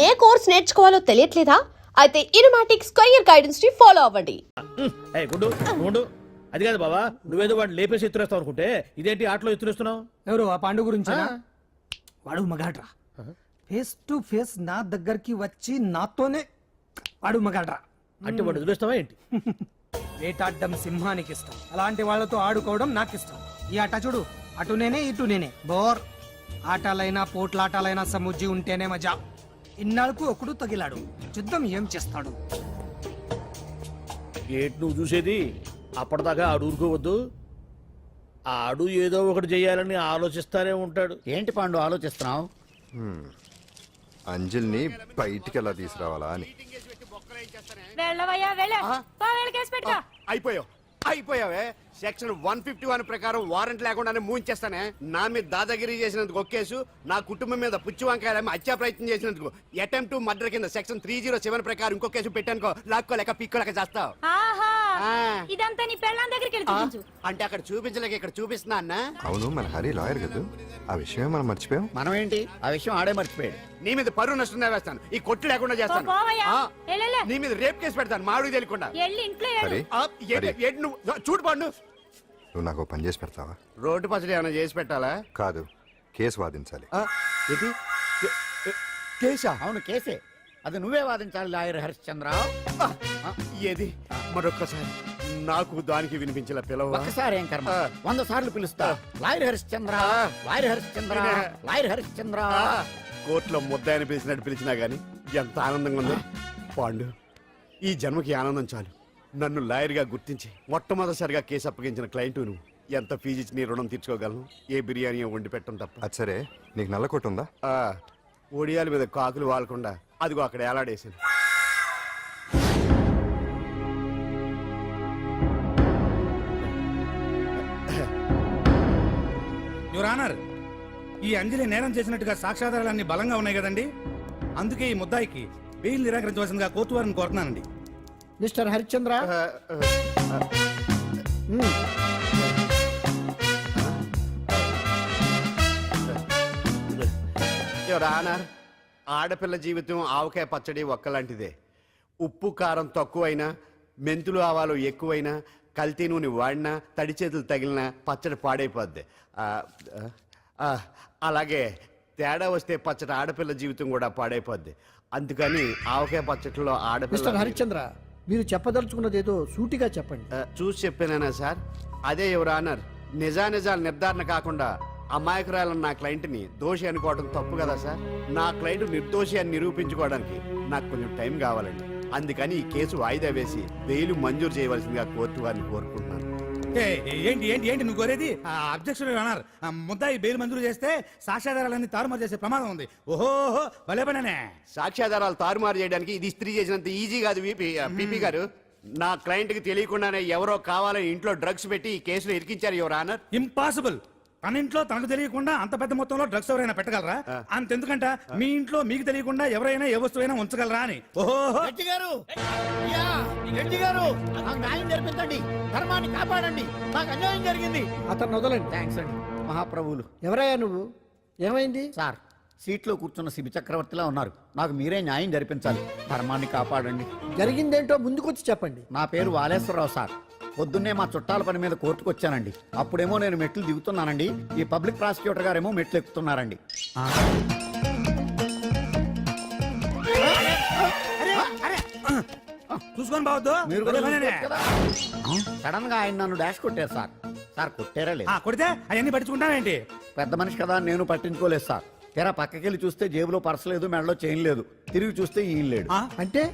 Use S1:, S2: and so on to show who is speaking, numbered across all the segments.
S1: ఏ course నేర్చుకోవాలో తెలియట్లేదా? అయితే ఇనుమాటిక్ square guidance ని follow అవ్వండి.
S2: గుండు అది కాదు బాబా, నువ్వేదో వాడు లేపేసి ఎత్తురేస్తావు అనుకుంటే ఇదేంటి ఆటలో ఎత్తురేస్తున్నావు?
S3: ఎవరు ఆ పాండు గురించి? వాడు మగాడ్రా. ఫేస్ టు ఫేస్ నా దగ్గరికి వచ్చి నాతోనే వాడు మగాడ్రా.
S2: అంటే వాడు ఎదురేస్తావా ఏంటి?
S3: వేటాడ్డం సింహానికి ఇష్టం, అలాంటి వాళ్ళతో ఆడుకోవడం నాకు ఇష్టం. ఈ ఆట చూడు, అటు నేనే ఇటు నేనే, బోర్. ఆటలైనా పోట్లాటాలైనా సముజ్జి ఉంటేనే మజా. ఇన్నాళ్ళకు ఒకడు తగిలాడు, యుద్ధం ఏం చేస్తాడు?
S2: ఏంటి నువ్వు చూసేది? అప్పటిదాకా ఆడు ఊరుకోవద్దు. ఆడు ఏదో ఒకటి చేయాలని ఆలోచిస్తానే ఉంటాడు.
S4: ఏంటి పాండు ఆలోచిస్తున్నావు?
S5: అంజలిని బయటికి ఎలా తీసుకురావాలా అని.
S6: అయిపోయావే. సెక్షన్ 151 ప్రకారం వారెంట్ లేకుండానే మూయించేస్తానే. నా మీద దాదాగిరి చేసినందుకు ఒక కేసు, నా కుటుంబం మీద పుచ్చి వంకాయలేమో హత్యా ప్రయత్నం చేసినందుకు అటెంప్ట్ టు మర్డర్ కింద సెక్షన్ 307 ప్రకారం ఇంకో కేసు పెట్టానుకో, లాక్కోలేక పిక్కోలేక చేస్తావు.
S7: ఇదంతా నీ పెళ్ళాం దగ్గరికి వెళ్ళి చూపించు.
S6: అంటే అక్కడ చూపించలేక ఇక్కడ చూపిస్తున్నా అన్న.
S5: అవును, మన హరి లాయర్ కదా, ఆ విషయమే మనం మర్చిపోయాం.
S4: మనం ఏంటి ఆ విషయం ఆడే మర్చిపోయాడు.
S6: నీ మీద పరువు నష్టం వేస్తాను, ఈ కొట్టు లేకుండా చేస్తాను. నీ మీద రేప్ కేసు పెడతాను మాడు తెలియకుండా.
S5: హరి,
S6: నువ్వు చూడు పండు,
S5: నువ్వు నాకు ఓ పని చేసి పెడతావా?
S6: రోడ్డు పచ్చడి ఏమైనా చేసి పెట్టాలా?
S5: కాదు, కేసు వాదించాలి.
S6: ఏంటి కేసా?
S4: అవును కేసే, అది నువ్వే వాదించాలి లాయర్ హరిశ్చంద్ర.
S6: ఏది మరొక్కసారి నాకు దానికి వినిపించిన పిలవ.
S4: ఒక్కసారి ఏం కర్మ, 100 సార్లు పిలుస్తా. Lawyer Harishchandra, lawyer Harishchandra, lawyer Harishchandra.
S6: కోర్టులో ముద్దాయని పిలిచినట్టు పిలిచినా గానీ ఎంత ఆనందంగా ఉందో. పాండు, ఈ జన్మకి ఆనందం చాలు. నన్ను లాయర్గా గుర్తించి మొట్టమొదటిసారిగా కేసు అప్పగించిన క్లయింట్ నువ్వు. ఎంత ఫీజు ఇచ్చి నీ రుణం తీర్చుకోగలను? ఏ బిర్యానీ వండి పెట్టడం తప్ప.
S5: అది సరే, నీకు నల్ల కొట్టు ఉందా?
S6: ఒడియాల మీద కాకులు వాలకుండా అదిగో అక్కడ ఏలాడేసాను.
S8: యువర్ ఆనర్, ఈ అంజలి నేరం చేసినట్టుగా సాక్ష్యాధారాలన్నీ బలంగా ఉన్నాయి కదండి. అందుకే ఈ ముద్దాయికి బెయిల్ నిరాకరించవలసిందిగా కోర్టు వారిని కోరుతున్నానండి.
S3: మిస్టర్ హరిశ్చంద్ర,
S6: యువర్ ఆనర్, ఆడపిల్ల జీవితం ఆవకాయ పచ్చడి ఒక్కలాంటిదే. ఉప్పు కారం తక్కువైనా, మెంతులు ఆవాలు ఎక్కువైనా, కల్తీ నూనె వాడినా, తడి చేతులు తగిలినా పచ్చడి పాడైపోద్ది. అలాగే తేడా వస్తే పచ్చడి ఆడపిల్ల జీవితం కూడా పాడైపోద్ది. అందుకని ఆవకాయ పచ్చడిలో ఆడపిల్ల.
S3: హరిశ్చంద్ర, మీరు చెప్పదలుచుకున్నది ఏదో సూటిగా చెప్పండి.
S6: చూసి చెప్పానా సార్? అదే యువర్ ఆనర్, నిజానిజాలు నిర్ధారణ కాకుండా అమాయకురాలన్న నా క్లయింట్ని దోషి అనుకోవడం తప్పు కదా సార్? నా క్లయింట్ నిర్దోషి అని నిరూపించుకోవడానికి నాకు కొంచెం టైం కావాలండి. అందుకని ఈ కేసు వాయిదా వేసి బెయిల్ మంజూరు చేయవలసిందిగా కోర్టు వారిని కోరుకుంటున్నాను.
S8: ఏంటి ఏంటి ఏంటి నువ్వు కోరేది? అబ్జెక్షన్ యువర్ ఆనర్, ముద్దాయి బెయిల్ మంజూరు చేస్తే సాక్ష్యాధారాలన్నీ తారుమారు చేసే ప్రమాదం ఉంది. ఓహో భలే పనేనే.
S6: సాక్ష్యాధారాలు తారుమారు చేయడానికి ఇది ఇస్త్రీ చేసినంత ఈజీ కాదు పీపీ గారు. నా క్లయింట్ కి తెలియకుండానే ఎవరో కావాలని ఇంట్లో డ్రగ్స్ పెట్టి ఈ కేసులో ఇరికించారు యువర్ ఆనర్.
S8: ఇంపాసిబుల్. తన ఇంట్లో తనకు తెలియకుండా అంత పెద్ద మొత్తంలో డ్రగ్స్ ఎవరైనా పెట్టగలరా? అంతెందుకంట మీ ఇంట్లో మీకు తెలియకుండా ఎవరైనా ఏ వస్తువైనా ఉంచగలరా అని. ఓహో
S4: న్యాయం జరిపించండి, ధర్మాన్ని కాపాడండి, నాకు అన్యాయం జరిగింది.
S3: అతను వదలండి.
S4: థ్యాంక్స్ అండి మహాప్రభువులు.
S3: ఎవరయ్యా నువ్వు? ఏమైంది
S4: సార్, సీట్లో కూర్చున్న శిబి చక్రవర్తిలా ఉన్నారు. నాకు మీరే న్యాయం జరిపించాలి, ధర్మాన్ని కాపాడండి.
S3: జరిగిందేంటో ముందుకొచ్చి చెప్పండి.
S4: నా పేరు వాలేశ్వరరావు సార్. పొద్దున్నే మా చుట్టాల పని మీద కోర్టుకు వచ్చానండి. అప్పుడేమో నేను మెట్లు దిగుతున్నానండి, ఈ పబ్లిక్ ప్రాసిక్యూటర్ గారేమో మెట్లు ఎక్కుతున్నారండి.
S8: చూసుకొని బావద్దు.
S4: సడన్ గా ఆయన నన్ను డాష్ కొట్టారు సార్. సార్ కొట్టారా లేదు?
S8: కొడితే అవన్నీ పట్టించుకుంటావేంటి?
S4: పెద్ద మనిషి కదా నేను పట్టించుకోలేదు సార్. తెరా పక్కకెళ్ళి చూస్తే జేబులో పర్స్ లేదు, మెడలో చైన్ లేదు. తిరిగి చూస్తే ఈయన లేడు.
S3: అంటే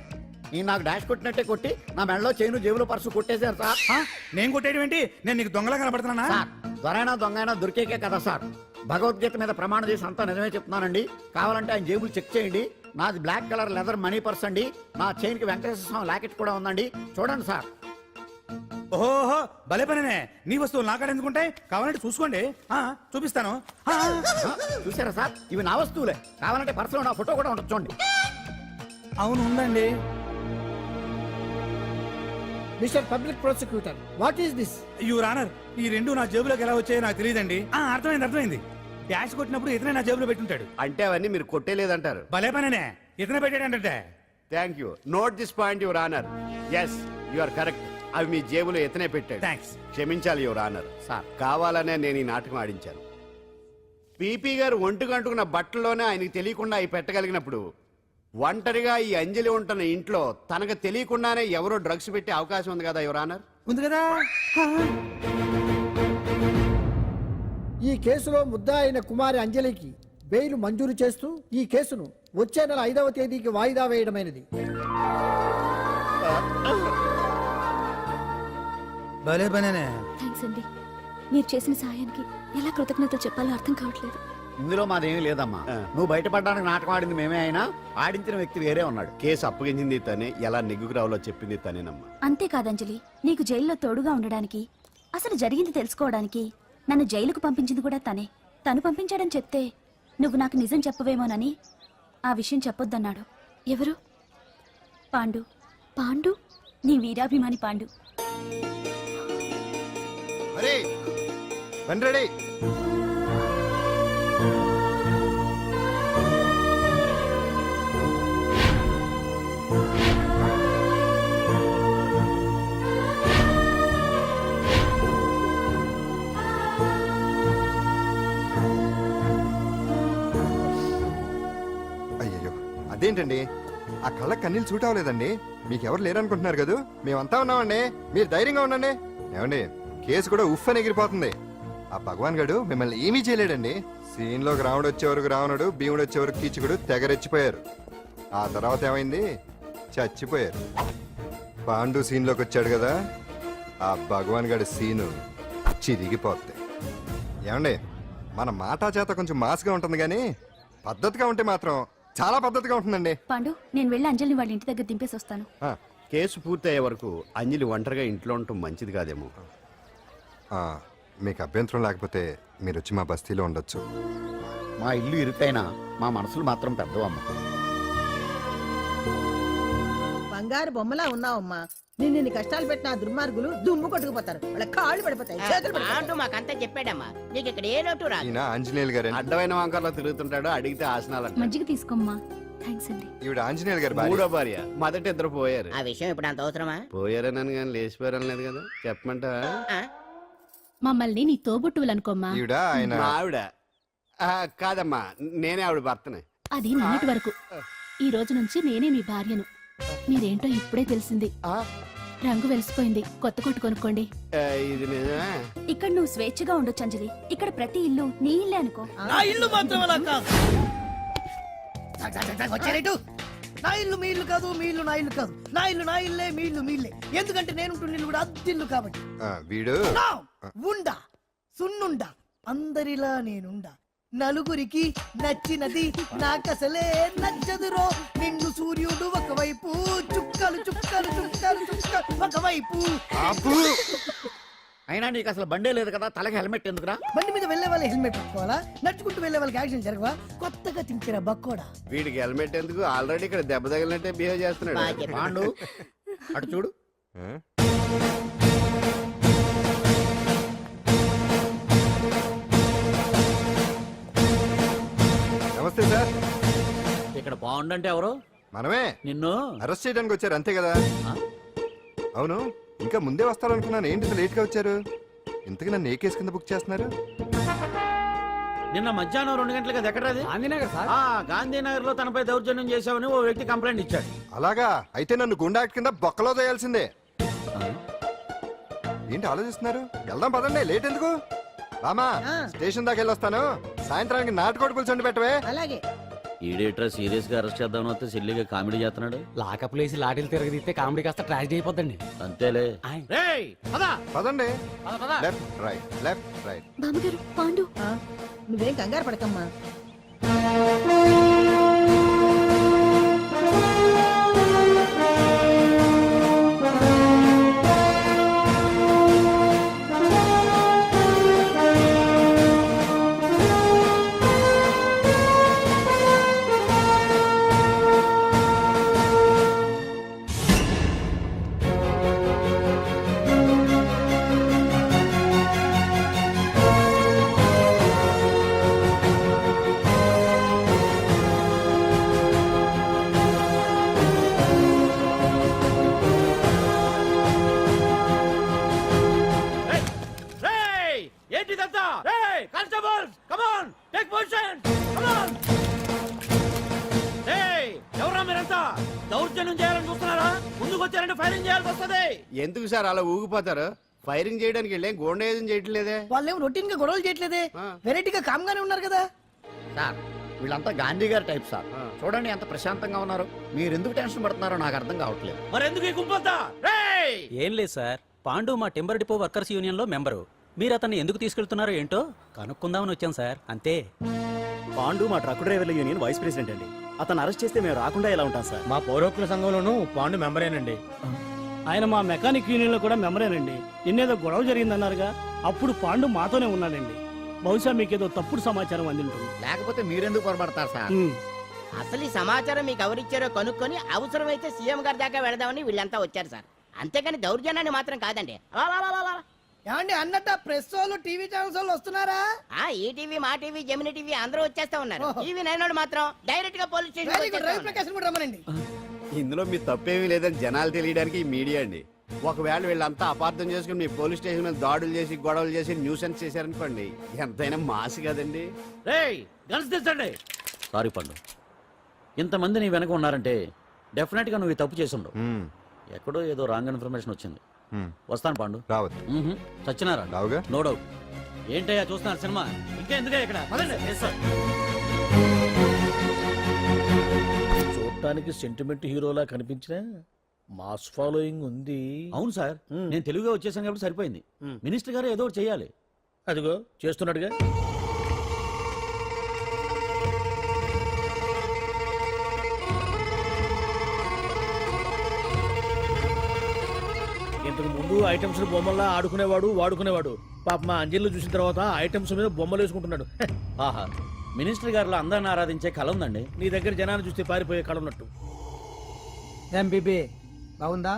S4: నేను నాకు డాష్ కొట్టినట్టే కొట్టి నా మెడలో చైను జేబులో పర్సు కొట్టేశారు సార్.
S8: నేను కొట్టేయడం ఏంటి? నేను నీకు దొంగలా కనబడుతున్నా?
S4: సార్, దొరైనా దొంగైనా దొరికేకే కదా సార్. భగవద్గీత మీద ప్రమాణం చేసి అంతా నిజమే చెప్తున్నానండి. కావాలంటే ఆయన జేబులు చెక్ చేయండి. నాది black colour leather money purse అండి. నా చైన్ కి వెంకటేశ్వర స్వామి లాకెట్ కూడా ఉందండి, చూడండి సార్.
S8: ఓహో భలే పనే. నీ వస్తువులు నాకాడ ఎందుకుంటాయి? కావాలంటే చూసుకోండి, చూపిస్తాను.
S4: చూసారా సార్, ఇవి నా వస్తువులే. కావాలంటే పర్సులో నా ఫోటో కూడా ఉండొచ్చు, చూడండి.
S8: అవును ఉందండి.
S3: Mister public prosecutor, what is this?
S8: Your honour, ఈ రెండు నా జేబులోకి ఎలా వచ్చాయో నాకు తెలియదండి. అర్థమైంది. డాష్ కొట్టినప్పుడు ఇతనే నా జేబులో పెట్టుంటాడు.
S6: అంటే అవన్నీ మీరు కొట్టేలేదంటారు?
S8: భలే పనేనే. ఇతనే పెట్టాడంటే
S6: thank you. Note this point your honour. Yes you are correct. అవి మీ జేబులో ఎత్తనే పెట్టాడు.
S8: థ్యాంక్స్.
S6: క్షమించాలి యువర్ ఆనర్.
S4: సార్
S6: కావాలనే నేను ఈ నాటకం ఆడించాను. పీపీ గారు ఒంటికి అంటుకున్న బట్టల్లోనే ఆయనకి తెలియకుండా అవి పెట్టగలిగినప్పుడు ఒంటరిగా ఈ అంజలి ఉంటున్న ఇంట్లో తనకు తెలియకుండానే ఎవరో డ్రగ్స్ పెట్టే అవకాశం ఉంది కదా యువర్ ఆనర్.
S3: ఉంది కదా.
S9: ఈ కేసులో ముద్దా అయిన కుమారి అంజలికి బెయిల్ మంజూరు చేస్తూ ఈ కేసును వచ్చే నెల 5వ తేదీకి వాయిదా వేయడమైనది.
S3: భలే పనేనే.
S7: థ్యాంక్స్ అండి, మీరు చేసిన సహాయానికి ఎలా కృతజ్ఞతలు చెప్పాలో అర్థం కావట్లేదు.
S4: ఇందులో మాదేమీ లేదమ్మా. నువ్వు బయటపడడానికి నాటకం ఆడింది మేమే అయినా ఆడించిన వ్యక్తి వేరే ఉన్నాడు.
S6: కేసు అప్పగించింది తనే, ఎలా నెగ్గుకు రావాలో చెప్పింది తనేనమ్మా.
S7: అంతేకాదంజలి, నీకు జైల్లో తోడుగా ఉండడానికి, అసలు జరిగింది తెలుసుకోవడానికి నన్ను జైలుకు పంపించింది కూడా తనే. తను పంపించాడని చెప్తే నువ్వు నాకు నిజం చెప్పవేమోనని ఆ విషయం చెప్పొద్దన్నాడు. ఎవరు? పాండు. పాండు, నీ వీరాభిమాని పాండు.
S5: అరే బండి రెడీ. అయ్యయ్యో అదేంటండి, ఆ కళ్ళ కన్నీళ్ళు సూట్ అవ్వలేదండి. మీకెవరు లేరనుకుంటున్నారు కదూ, మేమంతా ఉన్నామండి. మీరు ధైర్యంగా ఉండండి. ఏమండి, కేసు కూడా ఉఫ్ అని ఎగిరిపోతుంది. ఆ భగవాన్ గడు మిమ్మల్ని ఏమీ చేయలేడండి. సీన్ లోకి రావణుడు వచ్చే వరకు రావణుడు, భీముడు వచ్చే వరకు కీచుకుడు తెగరెచ్చిపోయారు. ఆ తర్వాత ఏమైంది, చచ్చిపోయారు. పాండు సీన్ లోకి వచ్చాడు కదా, ఆ భగవాన్ గడి సీను చిరిగిపోద్ది. ఏమండి, మన మాటా చేత కొంచెం మాస్గా ఉంటుంది కానీ పద్ధతిగా ఉంటే మాత్రం చాలా పద్ధతిగా ఉంటుందండి.
S7: పాండు, నేను వెళ్ళి అంజలిని వాళ్ళ ఇంటి దగ్గర దింపేసి వస్తాను.
S5: ఆ,
S6: కేసు పూర్తయ్యే వరకు అంజలి ఒంటరిగా ఇంట్లో ఉండటం మంచిది కాదేమో.
S5: ఆ, మీకు అభ్యంతరం లేకపోతే మీరు వచ్చి మా బస్తీలో ఉండొచ్చు.
S4: మా ఇల్లు ఇరుకైనా మా మనసులు మాత్రం పెద్దవమ్మ.
S9: బంగారు బొమ్మలా ఉన్నావమ్మా. నిన్ను కష్టాలు పెట్టిన ఆ దుర్మార్గులు దుమ్ము కొట్టుకుపోతారు. వాళ్ళ కాళ్ళు పడిపోతాయి, చేతులు పడిపోతాయి.
S10: మాకంతా చెప్పాడమ్మా, నీకు ఇక్కడ ఏ లోటు రాదు.
S5: ఈయన ఆంజనేయులు గారు.
S6: అడ్డమైన వంకర్లో తిరుగుతుంటాడు, అడిగితే ఆసనాలంట.
S7: మజ్జిగ తీసుకోమ్మా. థ్యాంక్స్ అండి.
S5: ఈవిడ ఆంజనేయులు గారు భార్య.
S6: మూడో భార్య. మొదట ఇద్దరు పోయారు.
S10: ఆ విషయం ఇప్పుడు అంత అవసరమా?
S6: పోయారనని కానీ లేచిపోయారని లేదు కదా. చెప్పమంట
S10: ఆ?
S7: మమ్మల్ని నీ తోబుట్టువులనుకోమ్మా.
S5: ఈవిడ ఆయన.
S6: మా ఆవిడ కాదమ్మా, నేనే ఆవిడ భర్తనే.
S7: అది నిన్నటి వరకు. ఈ రోజు నుంచి నేనే మీ భార్యను. మీరేంటో ఇప్పుడే తెలిసింది. రంగు వెలిసిపోయింది, కొత్త కొట్టు కొనుక్కోండి.
S6: ఇది నిజమే.
S7: ఇక్కడ నువ్వు స్వేచ్ఛగా ఉండొచ్చు అంజలి. ఇక్కడ ప్రతి ఇల్లు నీ ఇల్లే అనుకో.
S3: నా ఇల్లు మాత్రం అలా కాదు. వచ్చారేటు. నా ఇల్లు మీ ఇల్లు కాదు, మీ ఇల్లు నా ఇల్లు కాదు. నా ఇల్లు నా ఇల్లే, మీ ఇల్లు మీ ఇల్లే. ఎందుకంటే నేను ఇల్లు కూడా అద్దిల్లు కాబట్టి.
S5: వీడు
S3: నా ఉండా సున్నుండా అందరిలా నేనుండా. నలుగురికి నచ్చినది నాకసలే నచ్చదురో. నిన్ను సూర్యుడు ఒకవైపు, చుక్కలు చుక్కలు చుక్కలు చుక్కలు ఒకవైపు.
S4: అయినా నీకు అసలు బండే లేదు కదా, తలకి హెల్మెట్ ఎందుకురా?
S3: బండి మీద వెళ్లే వాళ్ళు హెల్మెట్ పెట్టుకోవాలా? నడుచుకుంటూ వెళ్లే వాళ్ళకి యాక్సిడెంట్ జరగవా? కొత్తగా తింటారా బక్కోడా?
S6: వీడికి హెల్మెట్ ఎందుకు, ఆల్రెడీ ఇక్కడ దెబ్బ తగిలినట్టే బిహేవ్ చేస్తున్నాడు.
S4: పాండు అటు చూడు.
S5: ఆ? నమస్తే సార్.
S10: ఇక్కడ బాగుండంటే ఎవరు?
S5: మనమే.
S10: నిన్ను
S5: అరెస్ట్ చేయడానికి వచ్చారు అంతే కదా? అవును, ఇంకా ముందే వస్తారనుకున్నాను. ఏంటి లేట్ గా వచ్చారు? ఇంతకు నన్ను ఏ కేసు కింద బుక్ చేస్తున్నారు?
S10: నిన్న మధ్యాహ్నం 2 గంటలకు అది ఎక్కడ? గాంధీనగర్ లో తనపై దౌర్జన్యం చేశామని ఓ వ్యక్తి కంప్లైంట్ ఇచ్చాడు.
S5: అలాగా? అయితే నన్ను గుండా యాక్ట్ కింద బొక్కలో చేయాల్సిందే. ఏంటి ఆలోచిస్తున్నారు? వెళ్దాం పదండి, లేట్ ఎందుకు? రామా, స్టేషన్ దాకా వెళ్ళొస్తాను. సాయంత్రానికి నాటుకోడి పులుసు పెట్టవే.
S9: అలాగే.
S10: ఈడేట్రా సీరియస్ గా అరెస్ట్ చేద్దాం వస్తే సిల్లిగా కామెడీ చేస్తున్నాడు.
S3: లాకప్ లేసి లాఠీలు తిరగదీస్తే కామెడీ కాస్త ట్రాజడీ అయిపోద్దండి.
S10: అంతేలే.
S5: పదండి. Left right, left right.
S7: బామ్మగారు, పాండు.
S9: నువ్వేం కంగారు పడకమ్మా.
S10: కుంపొద్దా దౌర్జన్యం చేయాలని చూస్తున్నారా? ముందుకు వచ్చారంటే ఫైరింగ్ చేయాల్సి వస్తుంది.
S6: ఎందుకు సార్ అలా ఊగిపోతారు? ఫైరింగ్ చేయడానికి వెళ్ళే గోండేజం చేయట్లేదే.
S3: వాళ్ళేం రొటీన్ గా గొడవలు చేయట్లేదే,
S6: ఆ.
S3: వెరైటీగా కామ్ గానే ఉన్నారు కదా.
S4: సార్ వీళ్ళంతా గాంధీ గారి టైప్ సార్. చూడండి ఎంత ప్రశాంతంగా ఉన్నారు. మీరు ఎందుకు టెన్షన్ పడుతున్నారో నాకు అర్థం కావట్లేదు.
S10: మరెందుకు ఈ కుంపొద్దా? రేయ్!
S11: ఏం లేదు సార్, పాండు మా టింబర్ డిపో వర్కర్స్ యూనియన్ లో మెంబరు. మీరు అతన్ని ఎందుకు తీసుకెళ్తున్నారో ఏంటో కనుక్కుందామని వచ్చాం సార్, అంతే.
S10: పాండు మా ట్రక్ డ్రైవర్ల యూనియన్ వైస్ ప్రెసిడెంట్ అండి. అతను అరెస్ట్ చేస్తే మేము రాకుండా ఎలా ఉంటాం సార్? మా పౌరోక్తుల సంఘంలోనూ పాండు మెంబరేనండి.
S12: ఆయన మా మెకానిక్ యూనియన్ లో కూడా మెంబరేనండి. నిన్నేదో గొడవ జరిగిందన్నారుగా, అప్పుడు పాండు మాతోనే ఉన్నాడండి. బహుశా మీకేదో తప్పుడు సమాచారం అందింటుంది.
S4: లేకపోతే మీరెందుకు పొరపడతారు సార్?
S13: అసలు ఈ సమాచారం మీకు ఎవరిచ్చారో కనుక్కొని అవసరమైతే సీఎం గారి దాకా వెళదామని వీళ్ళంతా వచ్చారు సార్. అంతేగాని దౌర్జన్యాన్ని మాత్రం కాదండి.
S3: ఏమండి అన్నట్ట ప్రెస్ వాళ్ళు టీవీ ఛానల్స్ వాళ్ళు వస్తున్నారా?
S13: ఈ టీవీ మా టీవీ జమిని టీవీ అందరూ వచ్చేస్తా ఉన్నారు. టీవీ నైన్ మాత్రం డైరెక్ట్ గా పోలీస్ స్టేషన్
S3: రవిప్రకాశ్ కూడా రమ్మనండి.
S6: ఇందులో మీ తప్పేమీ లేదని జనాలు తెలియడానికి ఈ మీడియా అండి. ఒకవేళ వీళ్ళంతా అపార్థం చేసుకుని మీ పోలీస్ స్టేషన్ మీద దాడులు చేసి గొడవలు చేసి న్యూసెన్స్ చేశారనుకోండి, ఎంతైనా మాసి కదండి.
S10: రేయ్ గన్స్ తెచ్చండి. సారీ పండు, ఇంతమంది నీ వెనక ఉన్నారంటే డెఫినెట్ గా నువ్వు ఈ తప్పు చేసి ఉండవు. ఎక్కడో ఏదో రాంగ్ ఇన్ఫర్మేషన్ వచ్చింది. వస్తాను పాండు.
S5: రావద్దు.
S10: చచ్చినారా?
S5: రావుగా.
S10: No doubt. ఏంటయ్యా చూస్తున్నారు సినిమా? ఇంకా ఎందుకే ఇక్కడ? పదండి.
S2: చూడటానికి సెంటిమెంట్ హీరోలా కనిపించిన మాస్ ఫాలోయింగ్ ఉంది.
S10: అవును సార్, నేను తెలుగుగా వచ్చేసాను కాబట్టి సరిపోయింది. మినిస్టర్ గారు ఏదో ఒకటి చేయాలి.
S2: అదిగో చేస్తున్నాడుగా. ఇంతకు ముందు ఐటమ్స్ బొమ్మల్లా ఆడుకునేవాడు, వాడుకునేవాడు. పాప మా అంజలిలో చూసిన తర్వాత ఐటమ్స్ మీద బొమ్మలు వేసుకుంటున్నాడు.
S10: ఆహా, మినిస్టర్ గారిలో అందరిని ఆరాధించే కళ ఉందండి.
S2: నీ దగ్గర జనాన్ని చూస్తే పారిపోయే కళ ఉన్నట్టు.
S3: ఎంబీబీ బాగుందా?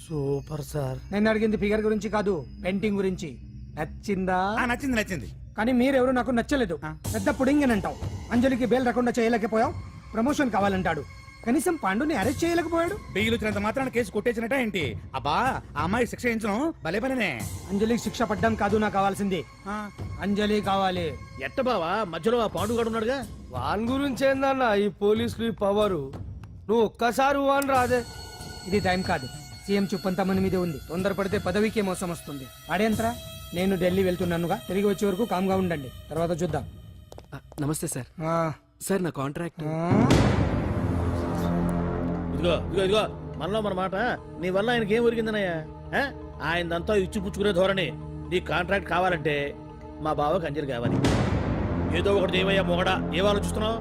S2: Super sir.
S3: నేను అడిగింది ఫిగర్ గురించి కాదు, పెయింటింగ్ గురించి. నచ్చిందా?
S8: నచ్చింది నచ్చింది.
S3: కానీ మీరెవరు నాకు నచ్చలేదు. పెద్ద పుడింగ్ అంటావు. అంజలికి బెయిల్ రాకుండా చేయలేకపోయావు. ప్రమోషన్ కావాలంటాడు. కనీసం పాండుని అరెస్ట్ చేయలేకపోయాడు.
S8: బెయిల్ వచ్చినంత మాత్రాన కేసు కొట్టేసినట్ట ఏంటి? అబ్బా, ఆ అమ్మాయి శిక్ష వేయించడం భలే పనినే.
S3: అంజలికి శిక్ష పడ్డం కాదు నాకు కావాల్సింది. అంజలి కావాలి.
S2: ఎట్ట బావా మధ్యలో ఆ పాండుగాడు ఉన్నాడుగా.
S3: వాన్ గురించి ఏందన్నా ఈ పోలీసులు ఈ పవరు? నువ్వు ఒక్కసారి వాన్ రాదే. ఇది టైం కాదు. సీఎం చూపంత మంది మీదే ఉంది. తొందరపడితే పదవికే మోసం వస్తుంది. అడేంతరా, నేను ఢిల్లీ వెళ్తున్నానుగా. తిరిగి వచ్చే వరకు కామ్గా ఉండండి, తర్వాత చూద్దాం.
S11: నమస్తే సార్. సార్ నా కాంట్రాక్ట్.
S2: ఇదిగో ఇదిగో ఇదిగో మనలో మన మాట. నీ వల్ల ఆయనకి ఏం ఒరిగిందనయ్యా? ఆయనదంతా ఇచ్చిపుచ్చుకునే ధోరణి. నీ కాంట్రాక్ట్ కావాలంటే మా బావకి అంజలి కావాలి. ఏదో ఒకటి ఏమయ్యా మొగడా, ఏం ఆలోచిస్తున్నావు?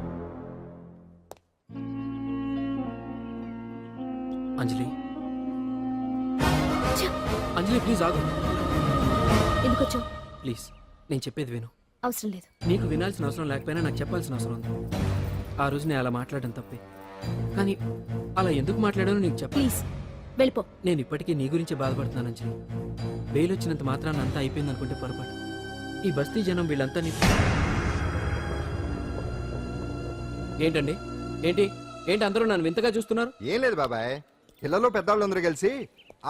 S11: అంజలి, అంజలి ప్లీజ్ ఆగు.
S7: ఎందుకు వచ్చావు?
S11: ప్లీజ్ నేను చెప్పేది విను.
S7: అవసరం లేదు.
S11: నీకు వినాల్సిన అవసరం లేకపోయినా నాకు చెప్పాల్సిన అవసరం ఉంది. ఆ రోజు నేను అలా మాట్లాడడం తప్పే, కానీ అలా ఎందుకు మాట్లాడానో నీకు చెప్ప.
S7: ప్లీజ్ వెళ్ళిపో.
S11: నేను ఇప్పటికీ నీ గురించి బాధపడుతున్నాను అంజలి. బెయిల్ వచ్చినంత మాత్రాన అంతా అయిపోయింది అనుకుంటే పొరపాటు. ఈ బస్తీ జనం వీళ్ళంతా ఏంటండి? ఏంటి ఏంటి అందరూ నన్ను వింతగా చూస్తున్నారు?
S5: ఏం లేదు బాబాయ్, పిల్లలు పెద్దవాళ్ళందరూ కలిసి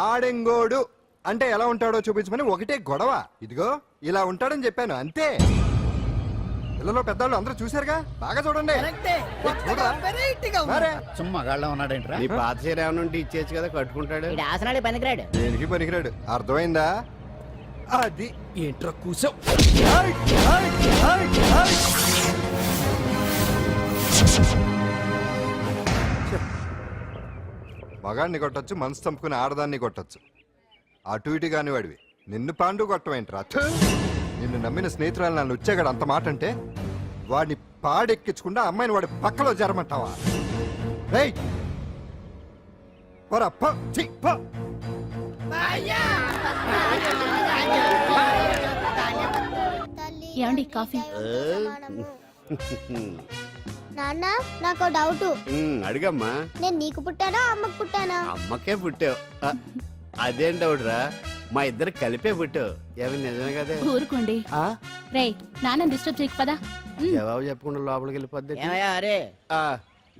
S5: ఆడెంగోడు అంటే ఎలా ఉంటాడో చూపించమని ఒకటే గొడవ. ఇదిగో ఇలా ఉంటాడని చెప్పాను, అంతే. పిల్లలు పెద్దవాళ్ళు అందరూ చూశారుగా, బాగా చూడండి. మరే.
S4: మగాళ్ళ ఉన్నాడేంట్రా?
S6: నీ పాత చీర ఏమైనా ఉంటే ఇచ్చేచ్చు కదా, కట్టుకుంటాడు.
S13: ఆసనాడే పనికిరాడు.
S5: దేనికి పనికిరాడు, అర్థమైందా? అది
S11: ఏంట్రా కూసావు?
S5: మగాడిని కొట్టచ్చు, మనసు చంపుకుని ఆడదాన్ని కొట్టచ్చు. అటు ఇటు కాని వాడివి నిన్ను పాండు కొట్టమేంట్రా? నిన్ను నమ్మిన స్నేహితురాలు నన్ను వచ్చాగాడు అంత మాట అంటే వాడిని పాడెక్కించకుండా అమ్మాయిని వాడి పక్కలో జరమంటావా? రేయ్ పోరా, పో, ఛీ, పో.
S7: ఏమండి కాఫీ?
S14: నాన్న నాకు డౌట్.
S6: అడిగమ్మా.
S14: నేను నీకు పుట్టానా అమ్మకు పుట్టానా?
S6: అమ్మకే పుట్టావు. అదేం డౌట్ రా, మా ఇద్దరు కలిపే పుట్టావు. ఏమి నిజమే కదా?
S7: ఊరుకోండి. రే నాన్న డిస్టర్బ్ చేయకు పదా.
S6: జవాబు చెప్పకుండా లోపలికి వెళ్ళిపోద్ది.
S13: ఏమయ్యా అరే,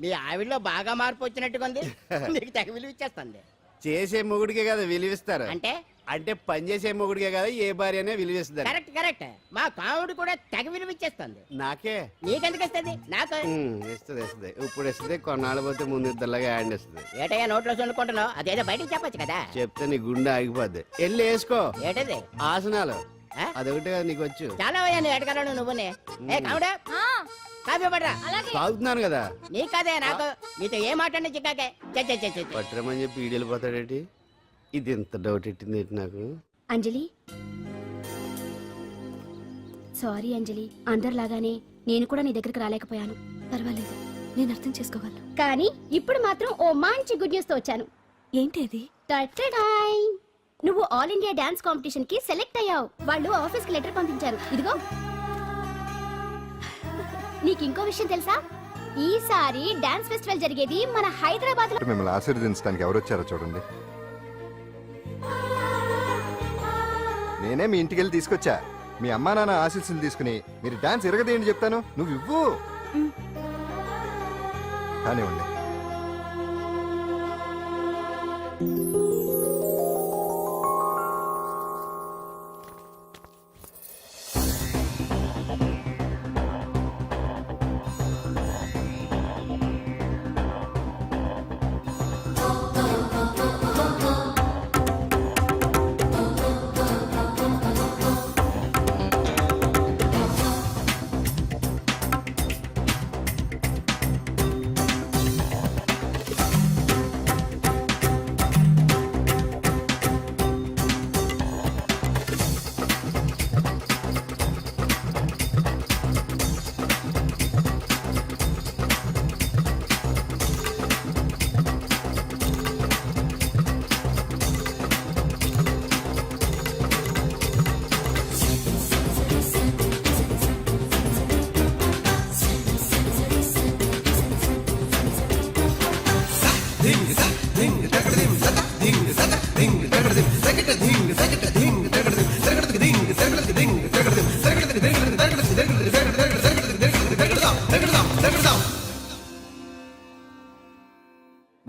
S13: మీ ఆవిడలో బాగా మార్పు వచ్చినట్టుగా ఉంది. నీకు తెగ విలువ ఇచ్చేస్తుంది.
S6: చేసే మొగుడికే కదా విలువిస్తారు.
S13: అంటే
S6: అంటే పనిచేసే మొగుడికే కదా ఏ భార్య అనే విలువేస్తుంది
S13: కరెక్ట్ కరెక్ట్ మా కాముడు కూడా తెగ విలువిచ్చేస్తుంది.
S6: నాకే
S13: నీకెందుకు ఇస్తుంది? నాకు
S6: ఇస్తుంది ఇప్పుడు ఇస్తుంది కొన్నాళ్ళు పోతే ముందు ఇద్దరులాగా హ్యాండ్ ఇస్తుంది.
S13: ఏటయ్యా నోట్లో చల్లుకుంటున్నావు? అదేదో బయటికి చెప్పొచ్చు కదా.
S6: చెప్తే నీ గుండె ఆగిపోద్ది. వెళ్ళి వేసుకో
S13: ఏటది?
S6: ఆసనాలు.
S13: ఆ?
S6: అదొకటే కదా నీకు వచ్చు.
S13: చాలా అయ్యా నువ్వు ఎడగలను నువ్వునే. ఏ కాముడా కాఫీ పడరా.
S6: తాగుతున్నాను కదా.
S13: నీ కాదే నాకు. నీతో ఏ మాట్లాడినా చిక్కాకే.
S6: పట్టరమని చెప్పి ఈడు వెళ్ళిపోతాడేటి. ఇది ఎంత డౌట్ ఎట్టింది ఏంటి నాకు.
S7: అంజలి సారీ అంజలి, అందరిలాగానే నేను కూడా నీ దగ్గరికి రాలేకపోయాను. పర్వాలేదు, నేను అర్థం చేసుకోగలను. కానీ ఇప్పుడు మాత్రం ఓ మంచి గుడ్ న్యూస్ తో వచ్చాను. ఏంటి అది? నువ్వు ఆల్ ఇండియా డాన్స్ కాంపిటీషన్ కి సెలెక్ట్ అయ్యావు. వాళ్ళు ఆఫీస్ కి లెటర్ పంపించారు. ఇదిగో. నీకు ఇంకో విషయం తెలుసా? ఈసారి డాన్స్ ఫెస్టివల్ జరిగేది మన హైదరాబాద్ లో.
S5: మిమ్మల్ని ఆశీర్వదించడానికి ఎవరు వచ్చారో చూడండి. నేనే మీ ఇంటికి వెళ్ళి తీసుకొచ్చా. మీ అమ్మా నాన్న ఆశీస్సులు తీసుకుని మీరు డాన్స్ ఎరగదేయండి చెప్తాను. నువ్వు ఇవ్వు. కానివ్వండి.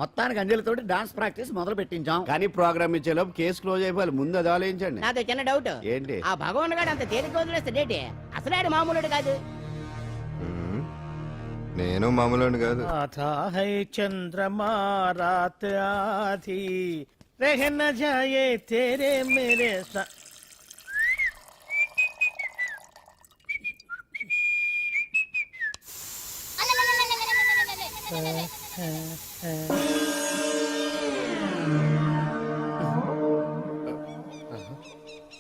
S4: మొత్తానికి అంజలితోటి డాన్స్ ప్రాక్టీస్ మొదలు పెట్టించాం.
S6: కానీ ప్రోగ్రామ్ ఇచ్చేలోపు కేసు క్లోజ్ అయిపోవాలి. ముందు అది ఆలోచించండి.
S13: నాతో చిన్న డౌట్.
S6: ఏంటి?
S13: ఆ భగవాన్ గారు అంత తేలిక వదిలేస్తాడేటి? అసలు ఆడు మామూలుడు కాదు.
S5: నేను మామూలు కాదు.
S2: आता है चंद्रमा रात आधी रह न जाए तेरे मेरे सा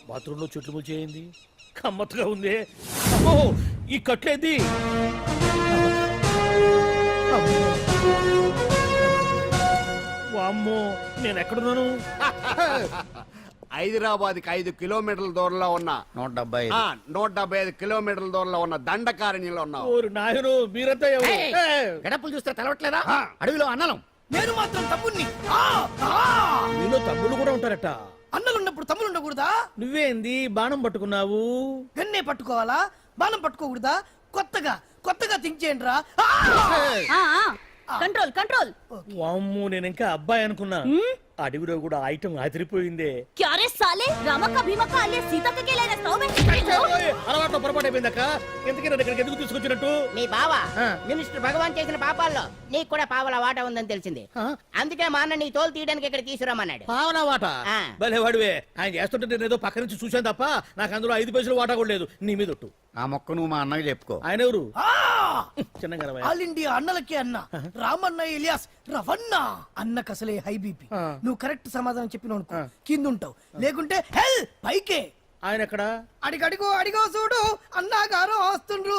S2: బాత్రూంలో చెట్లు ముల్చేయింది. కమ్మత్తుగా ఉంది. అమ్మో, ఈ కట్లేంది? వామ్మో, నేను ఎక్కడున్నాను?
S6: హైదరాబాద్ కి 5 కిలోమీటర్ల దూరంలో ఉన్న
S4: 175
S6: 175 కిలోమీటర్ల దూరంలో ఉన్న దండకారణ్యంలో ఉన్నావు.
S2: ఓరు నాయను, మీరంతా ఎవరు?
S4: గడపలు చూస్తే తెలవట్లేదా? అడవిలో అన్నలం.
S3: నేను మాత్రం తమ్ముణ్ణి.
S2: మీలో తమ్ముళ్ళు కూడా ఉంటారట.
S3: అన్నలున్నప్పుడు తమ్ముడు ఉండకూడదా?
S2: నువ్వేంది బాణం పట్టుకున్నావు?
S3: గన్నే పట్టుకోవాలా? బాణం పట్టుకోకూడదా? కొత్తగా కొత్తగా థింక్ చేయండి రా.
S7: Control control.
S2: వామ్మో, నేను ఇంకా అబ్బాయి అనుకున్నా. అడవిలో కూడా ఐటమ్ అదిరిపోయిందే.
S7: క్యారే సాలే, రమక భీమక అలే సీతక్క కేలేన స్టవ్
S2: అలవాటు పొరపాటు అయిపోయిందక్క. ఎందుకు నన్ను ఇక్కడికి ఎందుకు తీసుకొచ్చినట్టు?
S13: మీ బావ మినిస్టర్ భగవాన్ చేసిన పాపాల్లో నీకు కూడా పావల వాటా ఉందని తెలిసింది. అందుకే మా అన్న నీ తోలు తీయడానికి ఇక్కడ తీసుకురామన్నాడు.
S2: పావనా వాట?
S13: ఆ.
S2: భలే వాడివే. ఆయన చేస్తుంటే నేను ఏదో పక్క నుంచి చూశాను తప్ప నాకు అందులో 5 పైసలు వాటా కూడా లేదు. నీ మీద ఒట్టు.
S4: ఆ మొక్క నువ్వు మా అన్నకి చెప్పుకో.
S2: ఆయన ఎవరు? చిన్నగా
S3: ఆల్ ఇండియా అన్నలకే అన్న రామన్న ఇలియాస్ రవన్న. అన్నకు అసలే హై బీపీ. నువ్వు కరెక్ట్ సమాధానం చెప్పిన కింద ఉంటావు, లేకుంటే హెల్ పైకే.
S2: ఆయన ఎక్కడ?
S3: అడిగడిగో అడిగో చూడు, అన్నగారు వస్తుండ్రు.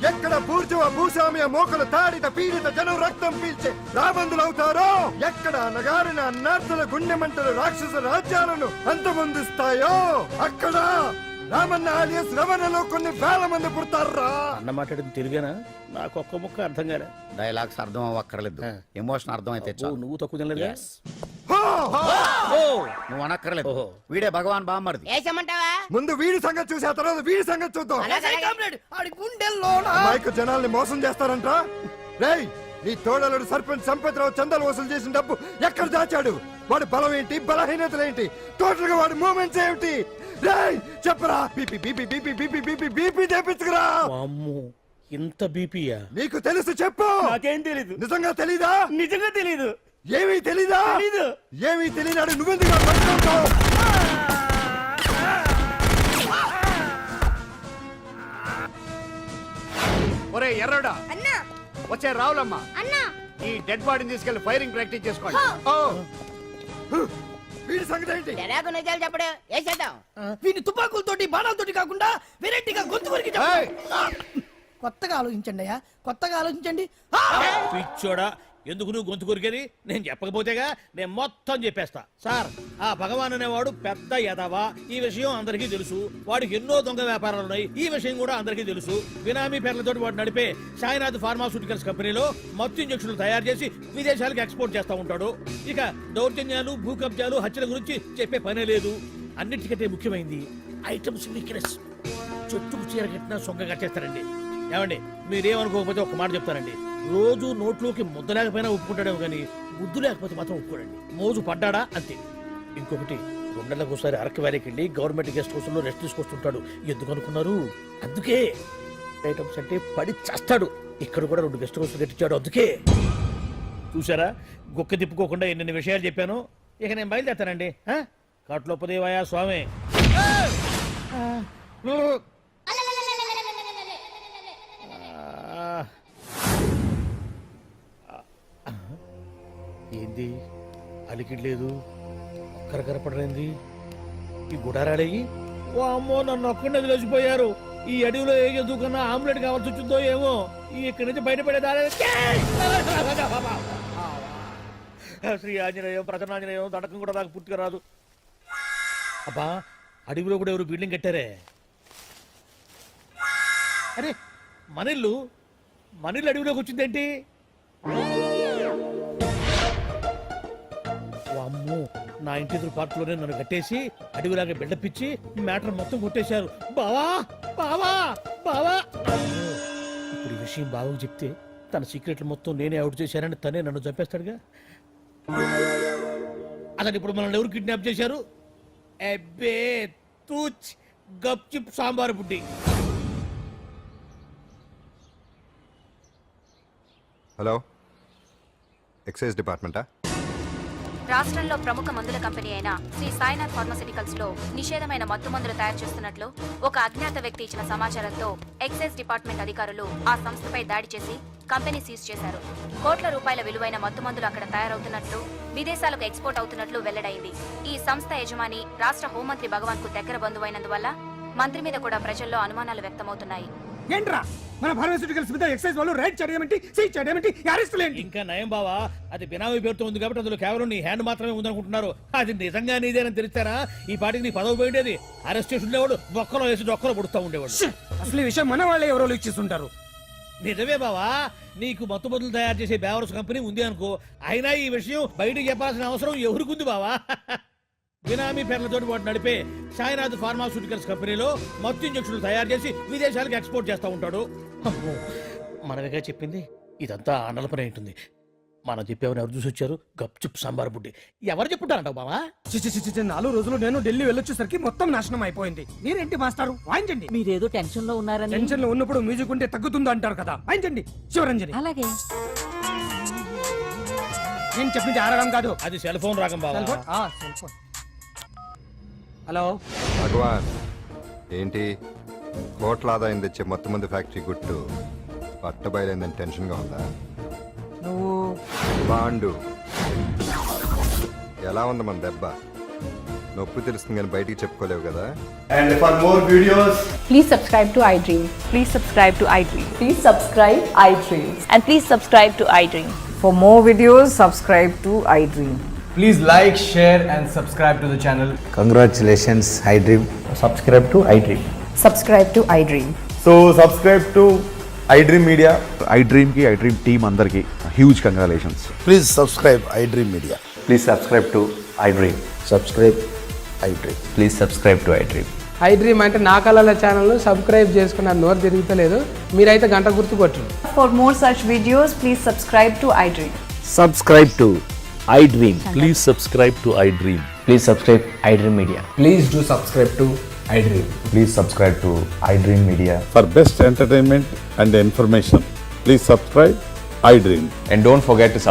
S5: ఎక్కడ బూర్జువ భూస్వామ్య మోకలు తాడిత పీడిత జనం రక్తం పీల్చే రాబందులవుతారో, ఎక్కడ నగారిన అన్నార్థుల గుండె మంటలు రాక్షస రాజ్యాలను అంతమొందిస్తాయో, అక్కడ రామన్న ఆలియస్ రమణలో కొన్ని వేల మంది పుడతారా.
S2: అన్న మాట్లాడింది తెలుగేనా? నాకు ఒక్క ముక్క అర్థం కాలే.
S4: డైలాగ్స్ అర్థం అవ్వక్కర్లేదు, ఎమోషన్ అర్థం అయితే చాలు.
S2: నువ్వు తక్కువ తినలేదు.
S4: నువ్వు అనక్కర్లేదు. వీడే భగవాన్ బామ్మర్ది.
S13: వేసమంటావా?
S5: ముందు వీడి సంగతి చూసి ఆ తర్వాత వీడి సంగతి చూద్దాం.
S3: ఆడి గుండెల్లో
S5: మైకు జనాల్ని మోసం చేస్తారంట. రేయ్, నీ తోడలుడు సర్పంచ్ సంపత్రావు చందాలు వసూలు చేసిన డబ్బు ఎక్కడ దాచాడు? వాడు బలం ఏంటి, బలహీనతలు ఏంటి, టోటల్ గా వాడి మూమెంట్స్ ఏమిటి? రేయ్ చెప్పరా. BP BP BP BP BP BP చేపించుకురా.
S2: అమ్మో ఇంత బీపీయా?
S5: నీకు తెలుసు చెప్పు.
S12: నాకేం తెలీదు.
S5: నిజంగా తెలీదా?
S12: నిజంగా తెలీదు.
S5: ఏమీ తెలీదా?
S12: తెలీదు.
S5: ఏమీ తెలియనాడు నువ్వెందుకు పట్టుకుంటావు?
S6: ఒరే ఎర్రడా,
S14: అన్నా
S6: వచ్చే రావులమ్మ,
S14: అన్నా
S6: ఈ డెడ్ బాడీని తీసుకెళ్లి ఫైరింగ్ ప్రాక్టీస్ చేసుకోండి.
S5: వీడి సంగతి ఏంటి?
S13: ఎలాగో నిజాలు చెప్పడు వేసేద్దాం.
S3: వీని తుపాకులతోటి బాణాలతోటి కాకుండా వెరైటీగా గొంతు వరకు
S6: ఏయ్!
S3: కొత్తగా ఆలోచించండి అయ్యా, కొత్తగా ఆలోచించండి.
S2: పిచ్చోడా, ఎందుకు నువ్వు గొంతు కొరికేది? నేను చెప్పకపోతేగా నేను మొత్తం చెప్పేస్తా. సార్, ఆ భగవాన్ అనేవాడు పెద్ద యదవ, ఈ విషయం అందరికీ తెలుసు. వాడికి ఎన్నో దొంగ వ్యాపారాలు ఉన్నాయి, ఈ విషయం కూడా అందరికీ తెలుసు. బినామీ పేర్లతోటి వాడు నడిపే సాయినాథ్ ఫార్మాస్యూటికల్స్ కంపెనీలో మత్తు ఇంజక్షన్లు తయారు చేసి విదేశాలకు ఎక్స్పోర్ట్ చేస్తా ఉంటాడు. ఇక దౌర్జన్యాలు, భూ కబ్జాలు, హత్యల గురించి చెప్పే పనే లేదు. అన్నిటికంటే ముఖ్యమైనది ఐటమ్స్ వీక్నెస్. చెట్టుకు చీర కట్టినా సొంగ కట్టేస్తారండి. ఏమండి, మీరేమనుకోకపోతే ఒక మాట చెప్తారండి. రోజు నోట్లోకి ముద్ద లేకపోయినా ఒప్పుకుంటాడేమో కానీ ముద్దు లేకపోతే మాత్రం ఒప్పుకోడండి. మోజు పడ్డాడా అంతే. ఇంకొకటి, 2 నెలలకు ఒకసారి అరకు వ్యాలీకి వెళ్ళి గవర్నమెంట్ గెస్ట్ హౌస్ లో రెస్ట్ తీసుకొస్తుంటాడు. ఎందుకు అనుకున్నారు? అందుకే. ఐటమ్స్ అంటే పడి చేస్తాడు. ఇక్కడ కూడా 2 గెస్ట్ హౌస్ కట్టించాడు. అందుకే. చూసారా, గుక్క తిప్పుకోకుండా ఎన్ని విషయాలు చెప్పాను. ఇక నేను బయలుదేరుతానండి. కాట్లోపదేవాయా స్వామి. ఏంది అలికిడ్ లేదు, కరకరపడలేంది ఈ గుడారాడయ్యి? ఓ అమ్మో, నన్ను ఒక్కడిని వదిలేసిపోయారు. ఈ అడవిలో ఏ జంతువుకన్నా ఆమ్లెట్ కావాల్సి వచ్చిందో ఏమో. ఇక్కడి నుంచి బయటపడేదారే. శ్రీ ఆంజనేయం, ప్రసన్నాంజనేయం, దడకం కూడా నాకు పూర్తిగా రాదు. అబ్బా, అడవిలో కూడా ఎవరు బిల్డింగ్ కట్టారే? అరే, మనిల్లు అడవిలోకి వచ్చిందేంటి? అమ్మో, నా ఇంటి ఎదురు పార్కులోనే నన్ను కట్టేసి అడవిలాగా బిల్డపిచ్చి మ్యాటర్ మొత్తం కొట్టేశారు. బావా బావా బావా. ఇప్పుడు ఈ విషయం బావకు చెప్తే తన సీక్రెట్లు మొత్తం నేనే అవుట్ చేశానని తనే నన్ను చంపేస్తాడుగా. అతను ఇప్పుడు మనల్ని ఎవరు కిడ్నాప్ చేశారు? అబ్బే తూచ్ గప్ చిప్ సాంబార్ బుడ్డి.
S5: హలో, ఎక్సైజ్ డిపార్ట్మెంటా?
S7: రాష్ట్రంలో ప్రముఖ మందుల కంపెనీ అయిన శ్రీ సాయినాథ్ ఫార్మాస్యూటికల్స్ లో నిషేధమైన మత్తు మందులు తయారు చేస్తున్నట్లు ఒక అజ్ఞాత వ్యక్తి ఇచ్చిన సమాచారంతో ఎక్సైజ్ డిపార్ట్మెంట్ అధికారులు ఆ సంస్థపై దాడి చేసి కంపెనీ సీజ్ చేశారు. కోట్ల రూపాయల విలువైన మత్తు మందులు అక్కడ తయారవుతున్నట్లు, విదేశాలకు ఎక్స్పోర్ట్ అవుతున్నట్లు వెల్లడైంది. ఈ సంస్థ యజమాని రాష్ట్ర హోంమంత్రి భగవాన్ కు దగ్గర బంధువైనందువల్ల మంత్రి మీద కూడా ప్రజల్లో అనుమానాలు వ్యక్తమవుతున్నాయి.
S3: ఏంట్రా మన ఫార్మాస్యూటికల్స్ మీద ఎక్సైజ్ వాళ్ళు రైడ్ చేయడమేంటి, సీజ్ చేయడమేంటి, అరెస్టులు ఏంటి?
S2: ఇంకా నయం బావా, అది బినామీ పేరుతో ఉంది కాబట్టి అందులో కేవలం నీ హ్యాండ్ మాత్రమే ఉందనుకుంటున్నారు. అది నిజంగా నీదేనని తెలిస్తారా ఈ పాటికి నీ పదవి పోయిండేది. అరెస్ట్ చేసి ఉండేవాడు, బొక్కలో వేసి డొక్కలో పుడుతూ ఉండేవాడు.
S3: అసలు ఈ విషయం మన వాళ్ళే ఎవరో ఇచ్చేస్తుంటారు.
S2: నిజమే బావా, నీకు మత్తు మందులు తయారు చేసే బేవర్స్ కంపెనీ ఉంది అనుకో, అయినా ఈ విషయం బయటకు చెప్పాల్సిన అవసరం ఎవరికుంది బావా? బినామీ పేర్లతోటి వాడు నడిపే సాయినాథ్ ఫార్మాస్యూటికల్స్ కంపెనీలో మత్తు ఇంజక్షన్లు తయారు చేసి విదేశాలకు ఎక్స్పోర్ట్ చేస్తూ ఉంటాడు. మనమేగా చెప్పింది, ఇదంతా ఆనల పని ఉంటుంది. మనం చెప్పేవని ఎవరు చూసి వచ్చారు? గప్చుప్ సాంబార్ బుడ్డి. ఎవరు చెప్పుంటారంటావు బావా?
S3: 4 రోజులు నేను ఢిల్లీ వెళ్ళొచ్చేసరికి మొత్తం నాశనం అయిపోయింది. మీరేంటి మాస్టారు, వాయించండి.
S13: మీరేదో టెన్షన్ లో ఉన్నారని.
S3: టెన్షన్ లో ఉన్నప్పుడు మ్యూజిక్ ఉంటే తగ్గుతుంది అంటారు కదా, వాయించండి. శివరంజని.
S13: అలాగే.
S3: నేను చెప్పింది ఆరడం కాదు,
S2: అది సెల్ ఫోన్ రాగం బావా.
S3: Cell phone. హలో
S5: భగవాన్, ఏంటి కోట్ల ఆదాయం తెచ్చే మొత్తం మంది ఫ్యాక్టరీ గుట్టు పట్టబయలైందని టెన్షన్గా ఉందా?
S3: నువ్వు
S5: బాండు ఎలా ఉంది మన దెబ్బ? నొప్పి తెలుస్తుంది కానీ బయటికి చెప్పుకోలేవు కదా.
S15: And for more videos,
S1: Please subscribe to iDream.
S7: Please subscribe to iDream.
S1: Please subscribe iDream.
S7: And please subscribe to iDream.
S1: For more videos, subscribe to iDream.
S15: please like, share and subscribe to the channel.
S4: Congratulations iDream.
S15: Subscribe to iDream.
S1: Subscribe to iDream.
S15: So subscribe to iDream Media. iDream ki iDream team andarki huge congratulations.
S4: Please subscribe iDream media.
S15: Please subscribe to iDream.
S4: Subscribe iDream.
S15: Please subscribe to iDream.
S3: I dream అంటే నా కళల channel subscribe చేసుకున్న నోరు తిరుగుతలేదు. మీరైతే గంట గుర్తు కొట్టండి.
S1: For more such videos, please subscribe to iDream.
S2: Subscribe to I dream.
S12: Please subscribe to iDream.
S11: Please subscribe iDream media.
S3: Please do subscribe to I dream.
S15: Please subscribe to iDream media.
S8: For best entertainment and information please subscribe iDream.
S15: And don't forget to subscribe